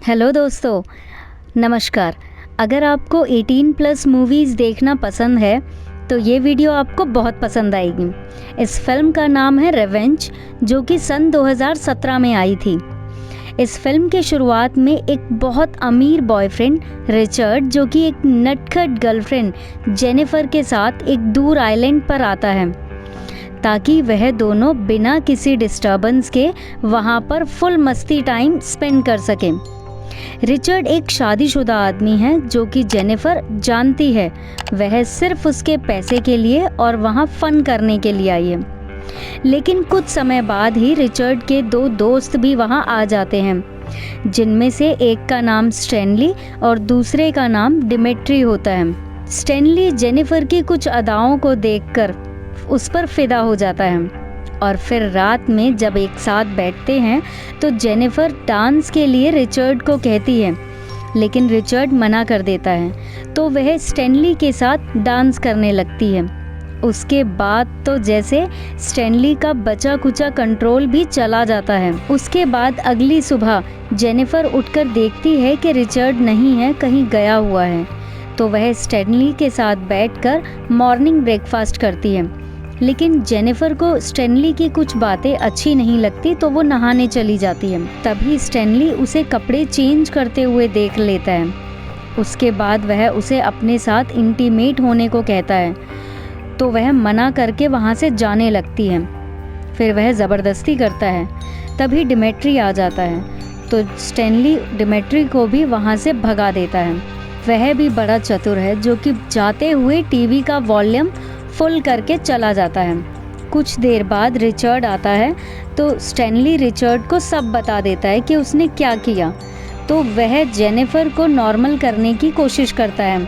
Hello दोस्तों, नमस्कार। अगर आपको 18 प्लस मूवीज़ देखना पसंद है तो ये वीडियो आपको बहुत पसंद आएगी। इस फिल्म का नाम है रिवेंज, जो कि सन 2017 में आई थी। इस फिल्म के शुरुआत में एक बहुत अमीर बॉयफ्रेंड रिचर्ड, जो कि एक नटखट गर्लफ्रेंड जेनिफर के साथ एक दूर आइलैंड पर आता है ताकि वह दोनों बिना किसी डिस्टर्बेंस के वहाँ पर फुल मस्ती टाइम स्पेंड कर सकें। रिचर्ड एक शादीशुदा आदमी है, जो कि जेनिफर जानती है वह सिर्फ उसके पैसे के लिए और वहाँ फन करने के लिए आई है। लेकिन कुछ समय बाद ही रिचर्ड के दो दोस्त भी वहाँ आ जाते हैं, जिनमें से एक का नाम स्टैनली और दूसरे का नाम डिमेट्री होता है। स्टैनली जेनिफर की कुछ अदाओं को देखकर उस पर फिदा हो जाता है और फिर रात में जब एक साथ बैठते हैं तो जेनिफर डांस के लिए रिचर्ड को कहती है, लेकिन रिचर्ड मना कर देता है तो वह स्टैनली के साथ डांस करने लगती है। उसके बाद तो जैसे स्टैनली का बचा कुचा कंट्रोल भी चला जाता है। उसके बाद अगली सुबह जेनिफर उठकर देखती है कि रिचर्ड नहीं है, कहीं गया हुआ है, तो वह स्टैनली के साथ बैठकर मॉर्निंग ब्रेकफास्ट करती है। लेकिन जेनिफर को स्टैनली की कुछ बातें अच्छी नहीं लगती तो वो नहाने चली जाती है। तभी स्टैनली उसे कपड़े चेंज करते हुए देख लेता है। उसके बाद वह उसे अपने साथ इंटीमेट होने को कहता है, तो वह मना करके वहाँ से जाने लगती है। फिर वह ज़बरदस्ती करता है। तभी डिमेट्री आ जाता है तो स्टैनली डिमेट्री को भी वहाँ से भगा देता है। वह भी बड़ा चतुर है, जो कि जाते हुए टीवी का वॉल्यूम फुल करके चला जाता है। कुछ देर बाद रिचर्ड आता है तो स्टैनली रिचर्ड को सब बता देता है कि उसने क्या किया। तो वह जेनिफर को नॉर्मल करने की कोशिश करता है,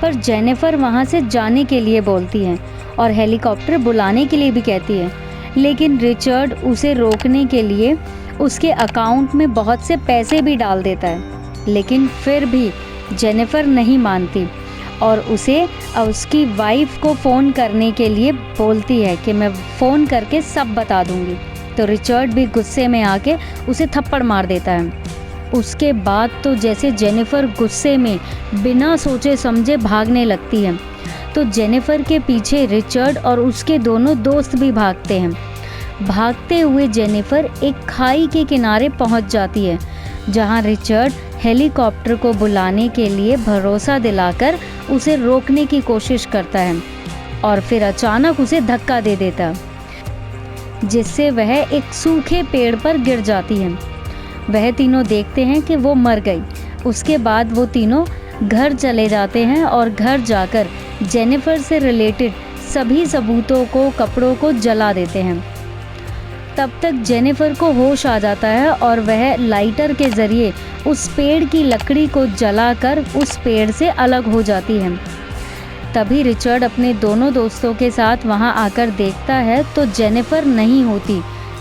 पर जेनिफर वहाँ से जाने के लिए बोलती है और हेलीकॉप्टर बुलाने के लिए भी कहती है। लेकिन रिचर्ड उसे रोकने के लिए उसके अकाउंट में बहुत से पैसे भी डाल देता है, लेकिन फिर भी जेनिफर नहीं मानती और उसे उसकी वाइफ को फ़ोन करने के लिए बोलती है कि मैं फ़ोन करके सब बता दूंगी। तो रिचर्ड भी गुस्से में आके उसे थप्पड़ मार देता है। उसके बाद तो जैसे जेनिफर गुस्से में बिना सोचे समझे भागने लगती है, तो जेनिफर के पीछे रिचर्ड और उसके दोनों दोस्त भी भागते हैं। भागते हुए जेनिफर एक खाई के किनारे पहुंच जाती है, जहां रिचर्ड हेलीकॉप्टर को बुलाने के लिए भरोसा दिलाकर उसे रोकने की कोशिश करता है और फिर अचानक उसे धक्का दे देता है, जिससे वह एक सूखे पेड़ पर गिर जाती है। वह तीनों देखते हैं कि वो मर गई। उसके बाद वो तीनों घर चले जाते हैं और घर जाकर जेनिफर से रिलेटेड सभी सबूतों को, कपड़ों को जला देते हैं। तब तक जेनिफर को होश आ जाता है और वह लाइटर के ज़रिए उस पेड़ की लकड़ी को जलाकर उस पेड़ से अलग हो जाती है। तभी रिचर्ड अपने दोनों दोस्तों के साथ वहां आकर देखता है तो जेनिफर नहीं होती,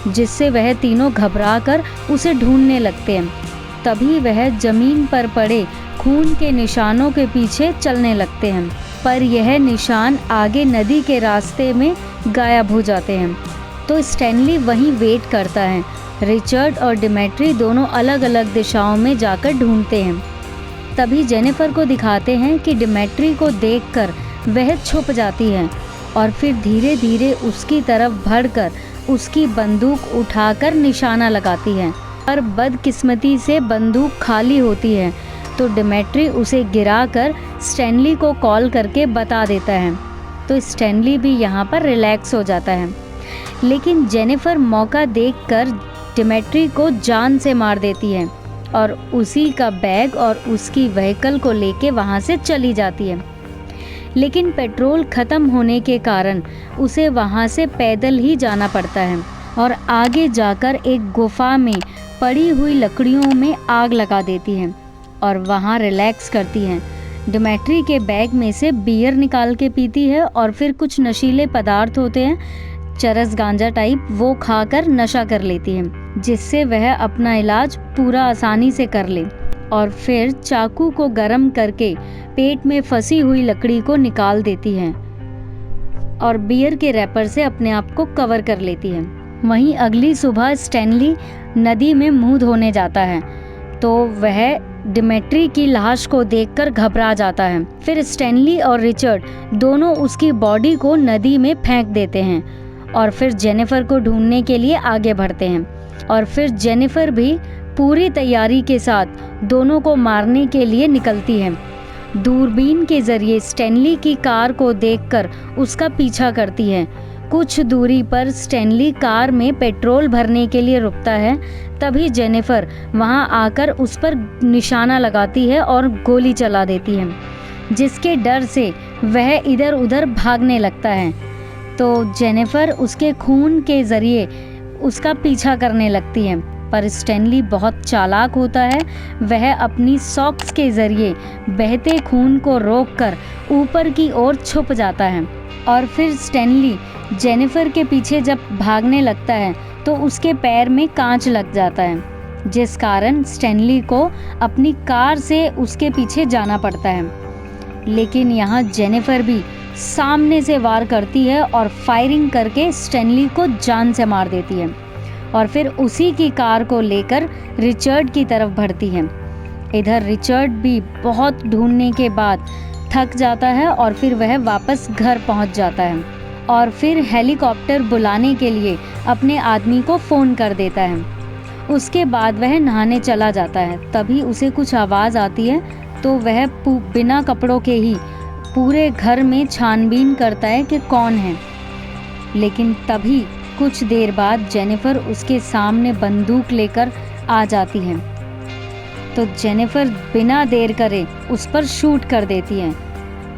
जिससे वह तीनों घबराकर उसे ढूंढने लगते हैं। तभी वह ज़मीन पर पड़े खून के निशानों के पीछे चलने लगते हैं, पर यह निशान आगे नदी के रास्ते में गायब हो जाते हैं। तो स्टैनली वहीं वेट करता है। रिचर्ड और डिमेट्री दोनों अलग अलग दिशाओं में जाकर ढूंढते हैं। तभी जेनिफर को दिखाते हैं कि डिमेट्री को देखकर वह छुप जाती है और फिर धीरे धीरे उसकी तरफ बढ़कर उसकी बंदूक उठाकर निशाना लगाती है, पर बदकिस्मती से बंदूक खाली होती है। तो डिमेट्री उसे गिराकर स्टैनली को कॉल करके बता देता है, तो स्टैनली भी यहाँ पर रिलैक्स हो जाता है। लेकिन जेनिफर मौका देखकर डिमेट्री को जान से मार देती है और उसी का बैग और उसकी व्हीकल को लेके वहाँ से चली जाती है। लेकिन पेट्रोल ख़त्म होने के कारण उसे वहाँ से पैदल ही जाना पड़ता है और आगे जाकर एक गुफा में पड़ी हुई लकड़ियों में आग लगा देती है और वहाँ रिलैक्स करती है। डिमेट्री के बैग में से बियर निकाल के पीती है और फिर कुछ नशीले पदार्थ होते हैं, चरस गांजा टाइप, वो खाकर नशा कर लेती है, जिससे वह अपना इलाज पूरा आसानी से कर ले। और फिर चाकू को गरम करके पेट में फंसी हुई लकड़ी को निकाल देती है और बियर के रैपर से अपने आप को कवर कर लेती है। वहीं अगली सुबह स्टैनली नदी में मुंह धोने जाता है तो वह डिमेट्री की लाश को देखकर घबरा जाता है। फिर स्टैनली और रिचर्ड दोनों उसकी बॉडी को नदी में फेंक देते हैं और फिर जेनिफर को ढूंढने के लिए आगे बढ़ते हैं। और फिर जेनिफर भी पूरी तैयारी के साथ दोनों को मारने के लिए निकलती है। दूरबीन के जरिए स्टैनली की कार को देखकर उसका पीछा करती है। कुछ दूरी पर स्टैनली कार में पेट्रोल भरने के लिए रुकता है। तभी जेनिफर वहां आकर उस पर निशाना लगाती है और गोली चला देती है, जिसके डर से वह इधर उधर भागने लगता है। तो जेनिफर उसके खून के जरिए उसका पीछा करने लगती है, पर स्टैनली बहुत चालाक होता है। वह अपनी सॉक्स के जरिए बहते खून को रोककर ऊपर की ओर छुप जाता है। और फिर स्टैनली जेनिफर के पीछे जब भागने लगता है तो उसके पैर में कांच लग जाता है, जिस कारण स्टैनली को अपनी कार से उसके पीछे जाना पड़ता है। लेकिन यहाँ जेनिफर भी सामने से वार करती है और फायरिंग करके स्टैनली को जान से मार देती है और फिर उसी की कार को लेकर रिचर्ड की तरफ बढ़ती है। इधर रिचर्ड भी बहुत ढूंढने के बाद थक जाता है और फिर वह वापस घर पहुंच जाता है और फिर हेलीकॉप्टर बुलाने के लिए अपने आदमी को फ़ोन कर देता है। उसके बाद वह नहाने चला जाता है। तभी उसे कुछ आवाज़ आती है तो वह बिना कपड़ों के ही पूरे घर में छानबीन करता है कि कौन है। लेकिन तभी कुछ देर बाद जेनिफर उसके सामने बंदूक लेकर आ जाती है, तो जेनिफर बिना देर करे उस पर शूट कर देती है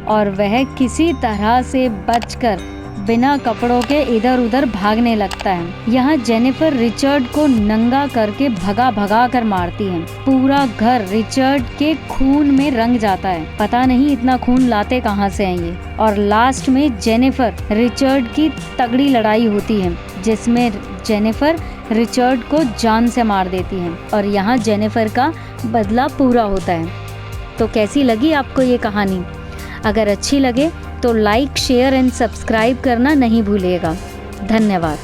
और वह किसी तरह से बचकर बिना कपड़ों के इधर उधर भागने लगता है। यहाँ जेनिफर रिचर्ड को नंगा करके भगा कर मारती है। पूरा घर रिचर्ड के खून में रंग जाता है। पता नहीं इतना खून लाते कहाँ से हैं ये। और लास्ट में जेनिफर रिचर्ड की तगड़ी लड़ाई होती है, जिसमें जेनिफर रिचर्ड को जान से मार देती है और यहाँ जेनिफर का बदला पूरा होता है। तो कैसी लगी आपको ये कहानी? अगर अच्छी लगे तो लाइक, शेयर एंड सब्सक्राइब करना नहीं भूलिएगा। धन्यवाद।